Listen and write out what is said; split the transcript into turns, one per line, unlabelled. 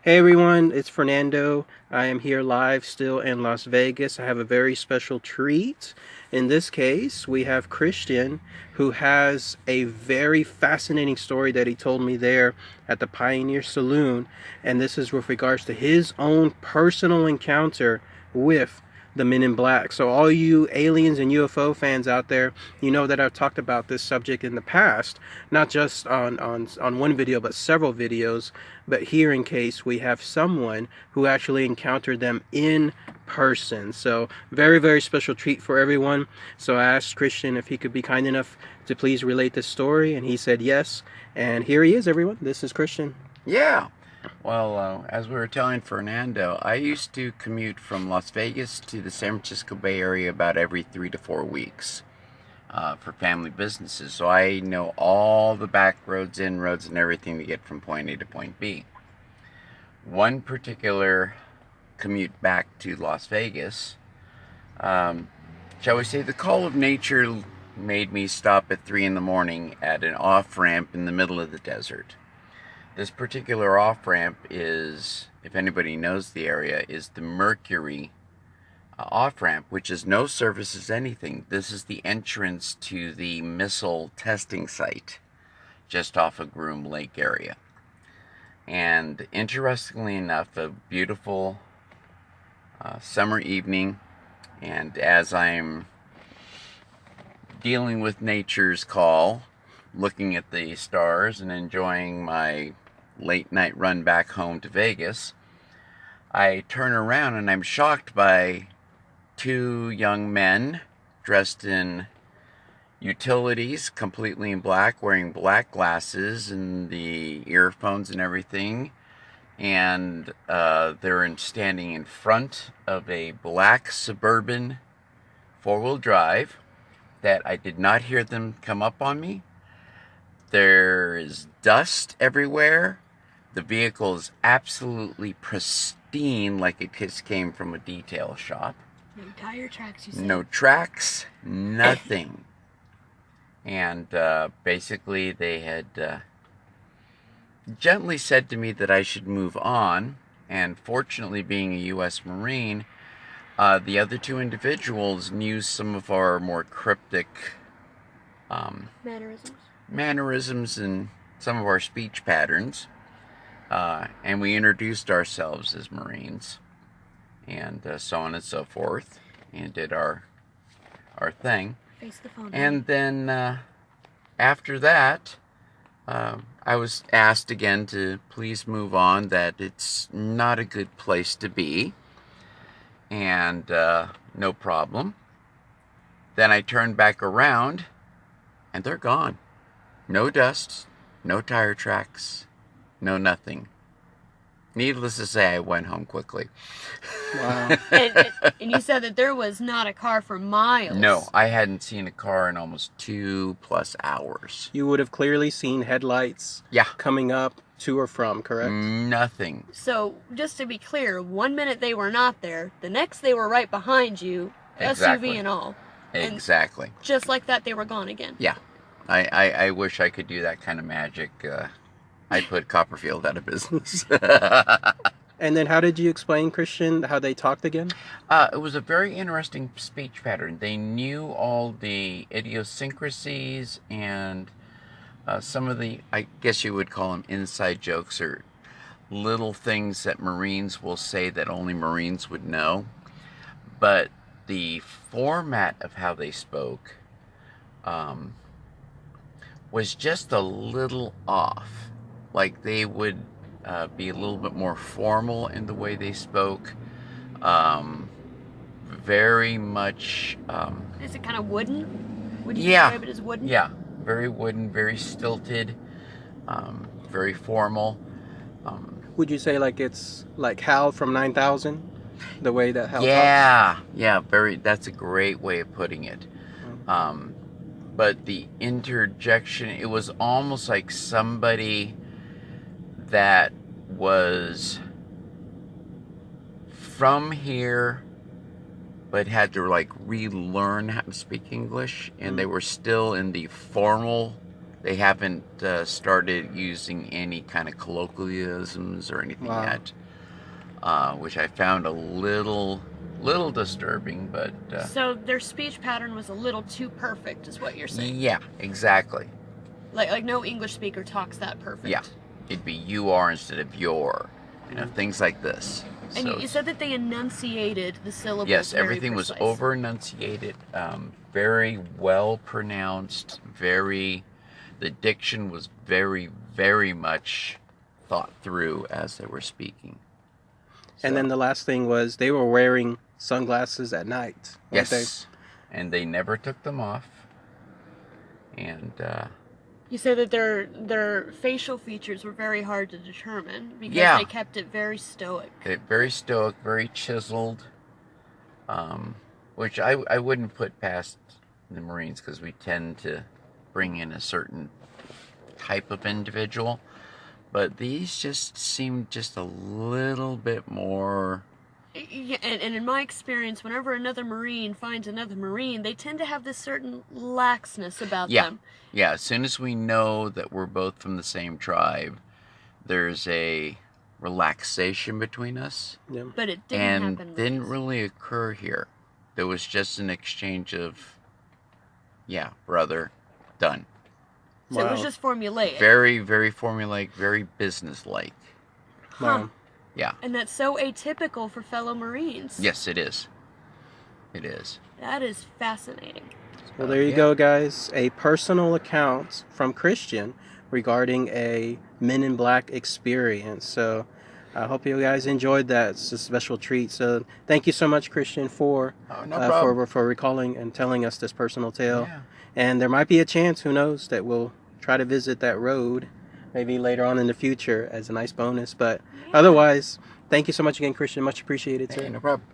Hey everyone, it's Fernando. I am here live still in Las Vegas. I have a very special treat. In this case, we have Christian, who has a very fascinating story that he told me there at the Pioneer Saloon. And this is with regards to his own personal encounter with the Men in Black. So all you aliens and UFO fans out there, you know that I've talked about this subject in the past, not just on one video, but several videos. But here, in case, we have someone who actually encountered them in person. So very, very special treat for everyone. So I asked Christian if he could be kind enough to please relate this story, and he said yes. And here he is, everyone. This is Christian.
Yeah. Well, as we were telling Fernando, I used to commute from Las Vegas to the San Francisco Bay Area about every 3 to 4 weeks for family businesses. So I know all the back roads, inroads, and everything to get from point A to point B. One particular commute back to Las Vegas, shall we say, the call of nature made me stop at 3 in the morning at an off-ramp in the middle of the desert. This particular off-ramp is, if anybody knows the area, is the Mercury off-ramp, which is no services anything. This is the entrance to the missile testing site just off of Groom Lake area. And interestingly enough, a beautiful summer evening, and as I'm dealing with nature's call, looking at the stars and enjoying my late night run back home to Vegas, I turn around and I'm shocked by two young men dressed in utilities, completely in black, wearing black glasses and the earphones and everything. And they're standing in front of a black Suburban four-wheel drive that I did not hear them come up on me. There is dust everywhere. The vehicle is absolutely pristine, like it just came from a detail shop.
No tire tracks, you said?
No tracks, nothing. And basically they had gently said to me that I should move on. And fortunately, being a U.S. Marine, the other two individuals knew some of our more cryptic mannerisms and some of our speech patterns. And we introduced ourselves as Marines and so on and so forth, and did our thing.
Face the phone.
And then after that, I was asked again to please move on, that it's not a good place to be, and no problem. Then I turned back around, and they're gone. No dust, no tire tracks, no nothing. Needless to say, I went home quickly.
Wow.
and you said that there was not a car for miles.
No, I hadn't seen a car in almost 2+ hours.
You would have clearly seen headlights coming up to or from, correct?
Nothing.
So, just to be clear, 1 minute they were not there, the next they were right behind you,
Exactly.
SUV and all. And
Exactly.
just like that, they were gone again.
Yeah. I wish I could do that kind of magic. I'd put Copperfield out of business.
And then how did you explain, Christian, how they talked again?
It was a very interesting speech pattern. They knew all the idiosyncrasies and some of the, I guess you would call them inside jokes, or little things that Marines will say that only Marines would know. But the format of how they spoke was just a little off. Like they would be a little bit more formal in the way they spoke. Very much...
Is it kind of wooden? Would you
Yeah.
describe it as wooden?
Yeah, very wooden, very stilted, very formal.
Would you say like it's like Hal from 9000? The way that Hal talks?
Yeah, very. That's a great way of putting it. But the interjection, it was almost like somebody that was from here but had to like relearn how to speak English, and they were still in the formal They haven't started using any kind of colloquialisms or anything
Wow.
yet, which I found a little disturbing. But
So their speech pattern was a little too perfect, is what you're saying?
yeah, exactly.
Like no English speaker talks that perfect.
Yeah, it'd be you are instead of your, things like this.
And
So
you said that they enunciated the syllables.
yes,
very
everything was
precise.
over enunciated, very well pronounced, the diction was very, very much thought through as they were speaking.
And then the last thing was they were wearing sunglasses at night. weren't
Yes, and they never took them off. And
You said that their facial features were very hard to determine because
Yeah.
they kept it very stoic.
very stoic, very chiseled, which I wouldn't put past the Marines, because we tend to bring in a certain type of individual. But these just seemed just a little bit more.
Yeah, and in my experience, whenever another Marine finds another Marine, they tend to have this certain laxness about
Yeah.
them.
Yeah, as soon as we know that we're both from the same tribe, there's a relaxation between us.
Yeah.
But it didn't
And
happen. with
didn't
this.
really occur here. There was just an exchange of, yeah, brother, done.
So it was
Wow.
just formulaic.
Very, very formulaic, very business-like.
Wow.
Yeah.
And that's so atypical for fellow Marines.
Yes, it is. It is.
That is fascinating.
Well, there you
Yeah.
go, guys. A personal account from Christian regarding a Men in Black experience. So I hope you guys enjoyed that. It's a special treat. So thank you so much, Christian, for
No problem.
for recalling and telling us this personal tale.
Yeah.
And there might be a chance, who knows, that we'll try to visit that road maybe later on in the future as a nice bonus. But otherwise, thank you so much again, Christian. Much appreciated, sir.
Hey, no problem.